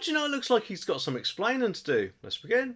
But you know, it looks like he's got some explaining to do. Let's begin.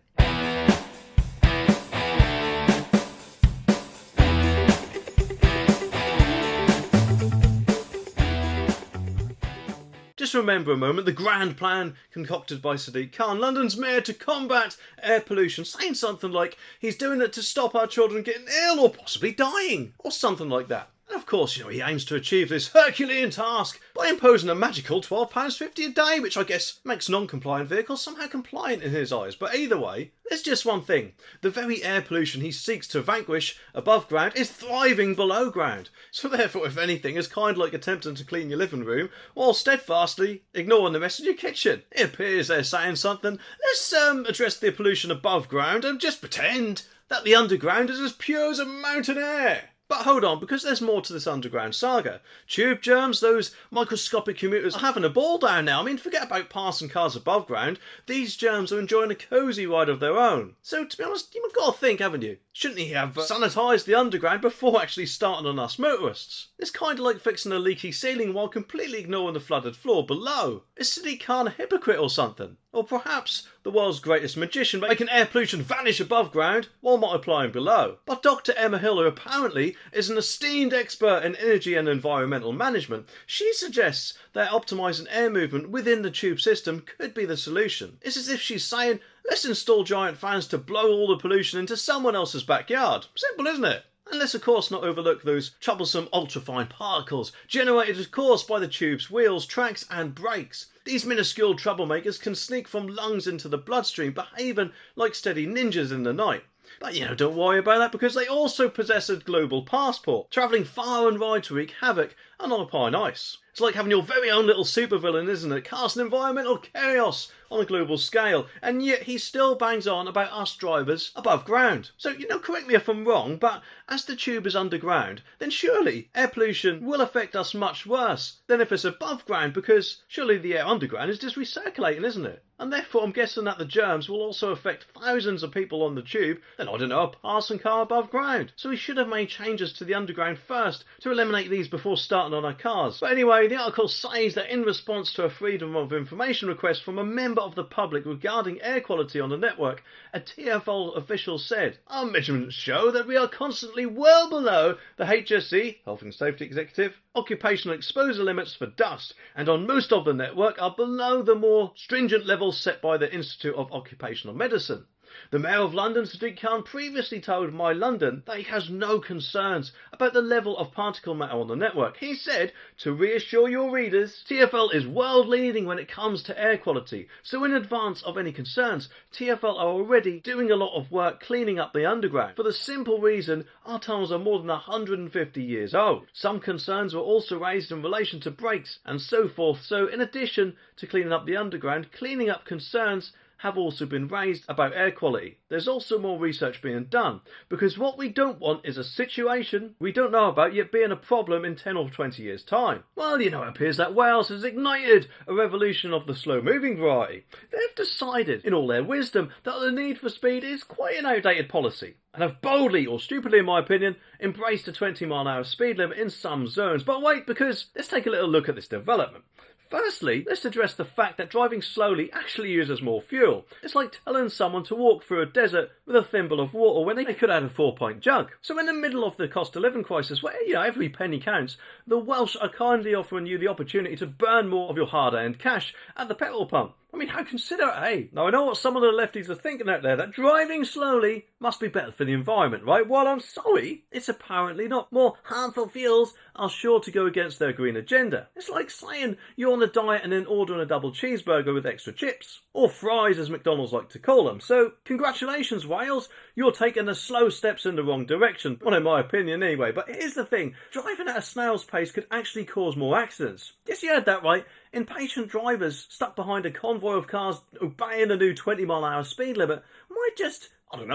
Just remember a moment, the grand plan concocted by Sadiq Khan, London's mayor, to combat air pollution, saying something like he's doing it to stop our children getting ill or possibly dying, or something like that. And of course, he aims to achieve this Herculean task by imposing a magical £12.50 a day, which I guess makes non-compliant vehicles somehow compliant in his eyes. But either way, there's just one thing. The very air pollution he seeks to vanquish above ground is thriving below ground. So therefore, if anything, is kind of like attempting to clean your living room while steadfastly ignoring the mess in your kitchen. It appears they're saying something. Let's address the pollution above ground and just pretend that the underground is as pure as a mountain air. But hold on, because there's more to this underground saga. Tube germs, those microscopic commuters, are having a ball down now. I mean, forget about passing cars above ground. These germs are enjoying a cosy ride of their own. So, to be honest, you've got to think, haven't you? Shouldn't he have sanitised the underground before actually starting on us motorists? It's kind of like fixing a leaky ceiling while completely ignoring the flooded floor below. Is Sadiq Khan a hypocrite or something? Or perhaps the world's greatest magician, making air pollution vanish above ground while multiplying below. But Dr. Emma Hill, who apparently is an esteemed expert in energy and environmental management, she suggests that optimising air movement within the tube system could be the solution. It's as if she's saying, let's install giant fans to blow all the pollution into someone else's backyard. Simple, isn't it? And let's of course not overlook those troublesome ultrafine particles generated of course by the tube's wheels, tracks and brakes. These minuscule troublemakers can sneak from lungs into the bloodstream, behaving like steady ninjas in the night. But don't worry about that, because they also possess a global passport, travelling far and wide to wreak havoc on alpine ice. It's like having your very own little supervillain, isn't it? Casting environmental chaos on a global scale, and yet he still bangs on about us drivers above ground. So, correct me if I'm wrong, but as the tube is underground, then surely air pollution will affect us much worse than if it's above ground, because surely the air underground is just recirculating, isn't it? And therefore I'm guessing that the germs will also affect thousands of people on the tube than, a passing car above ground. So we should have made changes to the underground first to eliminate these before starting on our cars. But anyway, the article says that in response to a freedom of information request from a member of the public regarding air quality on the network, a TfL official said, our measurements show that we are constantly well below the HSE, Health and Safety Executive, occupational exposure limits for dust, and on most of the network are below the more stringent levels set by the Institute of Occupational Medicine. The Mayor of London, Sadiq Khan, previously told My London that he has no concerns about the level of particle matter on the network. He said, to reassure your readers, TfL is world leading when it comes to air quality, so in advance of any concerns, TfL are already doing a lot of work cleaning up the underground, for the simple reason our tunnels are more than 150 years old. Some concerns were also raised in relation to brakes and so forth, so in addition to cleaning up the underground, cleaning up concerns have also been raised about air quality. There's also more research being done, because what we don't want is a situation we don't know about yet being a problem in 10 or 20 years' time. Well, it appears that Wales has ignited a revolution of the slow-moving variety. They've decided, in all their wisdom, that the need for speed is quite an outdated policy, and have boldly, or stupidly in my opinion, embraced a 20-mile-an-hour speed limit in some zones. But wait, because let's take a little look at this development. Firstly, let's address the fact that driving slowly actually uses more fuel. It's like telling someone to walk through a desert with a thimble of water when they could have a 4-pint jug. So in the middle of the cost of living crisis, where every penny counts, the Welsh are kindly offering you the opportunity to burn more of your hard-earned cash at the petrol pump. I mean, how considerate, eh? Now, I know what some of the lefties are thinking out there, that driving slowly must be better for the environment, right? Well, I'm sorry, it's apparently not. More harmful fuels are sure to go against their green agenda. It's like saying you're on a diet and then ordering a double cheeseburger with extra chips. Or fries, as McDonald's like to call them. So, congratulations, Wales. You're taking the slow steps in the wrong direction. Well, in my opinion, anyway. But here's the thing. Driving at a snail's pace could actually cause more accidents. Yes, you heard that right. Impatient drivers stuck behind a convoy of cars obeying the new 20-mile-an-hour speed limit might just,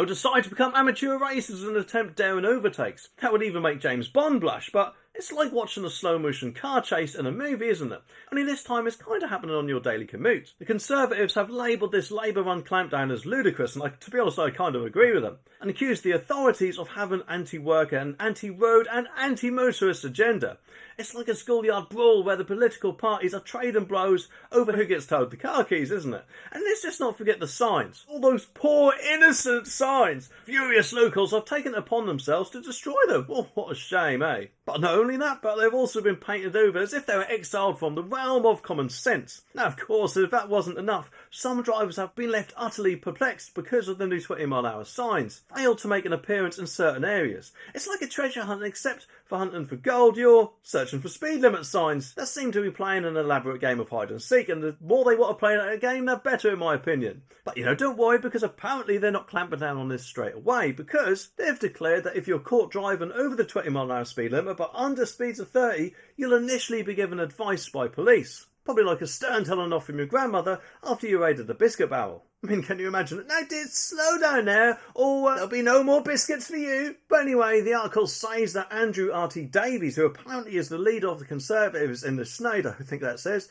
decide to become amateur racers and attempt daring overtakes. That would even make James Bond blush, but it's like watching a slow-motion car chase in a movie, isn't it? Only this time it's kind of happening on your daily commute. The Conservatives have labelled this Labour-run clampdown as ludicrous, and to be honest, I kind of agree with them, and accused the authorities of having anti-worker and anti-road and anti-motorist agenda. It's like a schoolyard brawl where the political parties are trading blows over who gets towed the car keys, isn't it? And let's just not forget the signs. All those poor, innocent signs. Furious locals have taken it upon themselves to destroy them. Oh, what a shame, eh? But not only that, but they've also been painted over as if they were exiled from the realm of common sense. Now, of course, if that wasn't enough, some drivers have been left utterly perplexed because of the new 20-mile-an-hour signs. Failed to make an appearance in certain areas. It's like a treasure hunt, except for hunting for gold, you're searching for speed limit signs. They seem to be playing an elaborate game of hide and seek, and the more they want to play that game, the better in my opinion. But don't worry, because apparently they're not clamping down on this straight away, because they've declared that if you're caught driving over the 20-mile-an-hour speed limit but under speeds of 30, you'll initially be given advice by police. Probably like a stern telling off from your grandmother after you raided the biscuit barrel. I mean, can you imagine it? No, dear, slow down there, or there'll be no more biscuits for you. But anyway, the article says that Andrew RT Davies, who apparently is the leader of the Conservatives in the Senate, I think that says,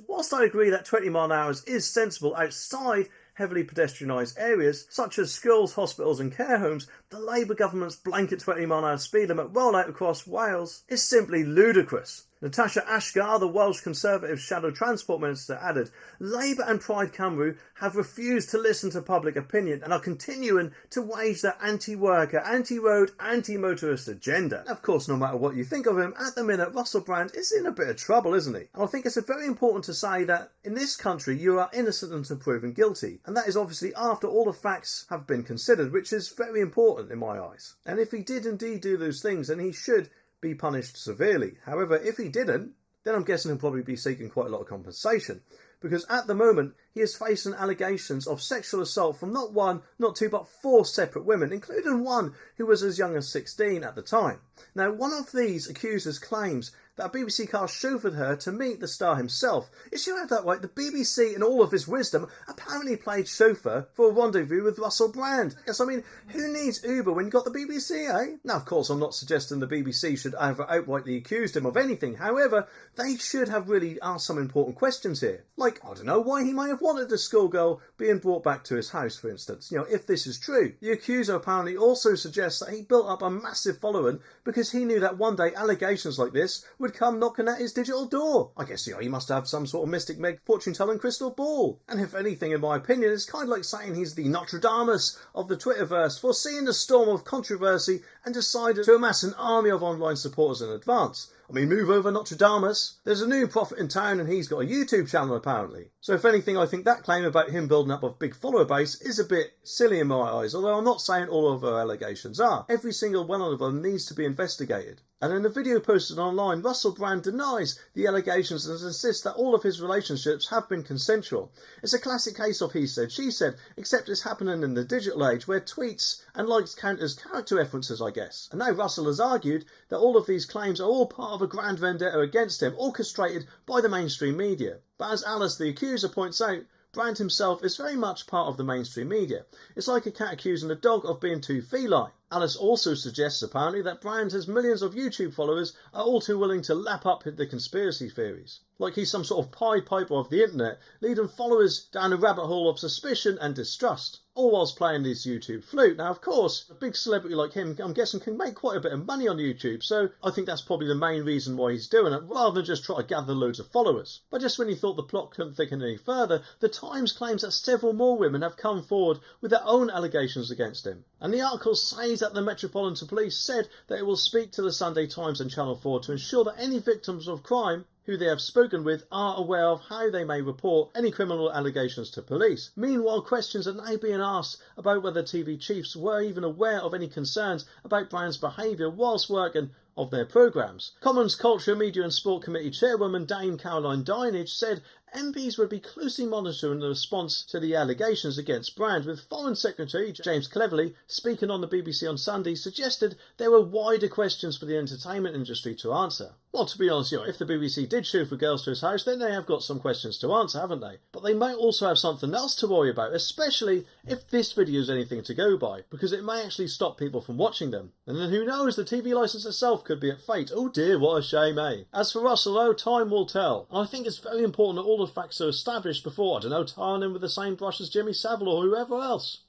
whilst I agree that 20 mile an hour is sensible outside heavily pedestrianised areas, such as schools, hospitals and care homes, the Labour government's blanket 20 mile an hour speed limit rollout across Wales is simply ludicrous. Natasha Ashgar, the Welsh Conservative Shadow Transport Minister, added, Labour and Plaid Cymru have refused to listen to public opinion and are continuing to wage their anti-worker, anti-road, anti-motorist agenda. Of course, no matter what you think of him, at the minute Russell Brand is in a bit of trouble, isn't he? And I think it's very important to say that in this country you are innocent until proven guilty. And that is obviously after all the facts have been considered, which is very important in my eyes. And if he did indeed do those things, then he should be punished severely. However, if he didn't, then I'm guessing he'll probably be seeking quite a lot of compensation, because at the moment he is facing allegations of sexual assault from not one, not two, but 4 separate women, including one who was as young as 16 at the time. Now, one of these accusers claims that a BBC car chauffeured her to meet the star himself. If you have that right, the BBC, in all of his wisdom, apparently played chauffeur for a rendezvous with Russell Brand. Yes, I mean, who needs Uber when you've got the BBC, eh? Now, of course, I'm not suggesting the BBC should have outrightly accused him of anything. However, they should have really asked some important questions here. Like, I don't know, why he may have wanted a schoolgirl being brought back to his house, for instance. If this is true. The accuser apparently also suggests that he built up a massive following because he knew that one day allegations like this would come knocking at his digital door. I guess, he must have some sort of mystic Meg fortune-telling crystal ball. And if anything, in my opinion, it's kind of like saying he's the Nostradamus of the Twitterverse, foreseeing the storm of controversy and decided to amass an army of online supporters in advance. I mean, move over Nostradamus. There's a new prophet in town and he's got a YouTube channel apparently. So if anything, I think that claim about him building up a big follower base is a bit silly in my eyes, although I'm not saying all of our allegations are. Every single one of them needs to be investigated. And in a video posted online, Russell Brand denies the allegations and insists that all of his relationships have been consensual. It's a classic case of he said, she said, except it's happening in the digital age where tweets and likes count as character references, I guess. And now Russell has argued that all of these claims are all part of a grand vendetta against him, orchestrated by the mainstream media. But as Alice, the accuser, points out, Brand himself is very much part of the mainstream media. It's like a cat accusing a dog of being too feline. Alice also suggests apparently that Brand has millions of YouTube followers are all too willing to lap up the conspiracy theories. Like he's some sort of Pied Piper of the internet, leading followers down a rabbit hole of suspicion and distrust, all whilst playing this YouTube flute. Now, of course, a big celebrity like him, I'm guessing, can make quite a bit of money on YouTube, so I think that's probably the main reason why he's doing it, rather than just try to gather loads of followers. But just when you thought the plot couldn't thicken any further, the Times claims that several more women have come forward with their own allegations against him. And the article says that the Metropolitan Police said that it will speak to the Sunday Times and Channel 4 to ensure that any victims of crime who they have spoken with are aware of how they may report any criminal allegations to police. Meanwhile, questions are now being asked about whether TV chiefs were even aware of any concerns about Brand's behaviour whilst working of their programmes. Commons Culture, Media and Sport Committee Chairwoman Dame Caroline Dinage said MPs would be closely monitoring the response to the allegations against Brand, with Foreign Secretary James Cleverly, speaking on the BBC on Sunday, suggested there were wider questions for the entertainment industry to answer. Well, to be honest, if the BBC did chauffeur girls to his house, then they have got some questions to answer, haven't they? But they might also have something else to worry about, especially if this video is anything to go by, because it may actually stop people from watching them. And then who knows, the TV licence itself could be at fate. Oh dear, what a shame, eh? As for Russell, though, time will tell. And I think it's very important that all the facts are established before, tarring him with the same brush as Jimmy Savile or whoever else.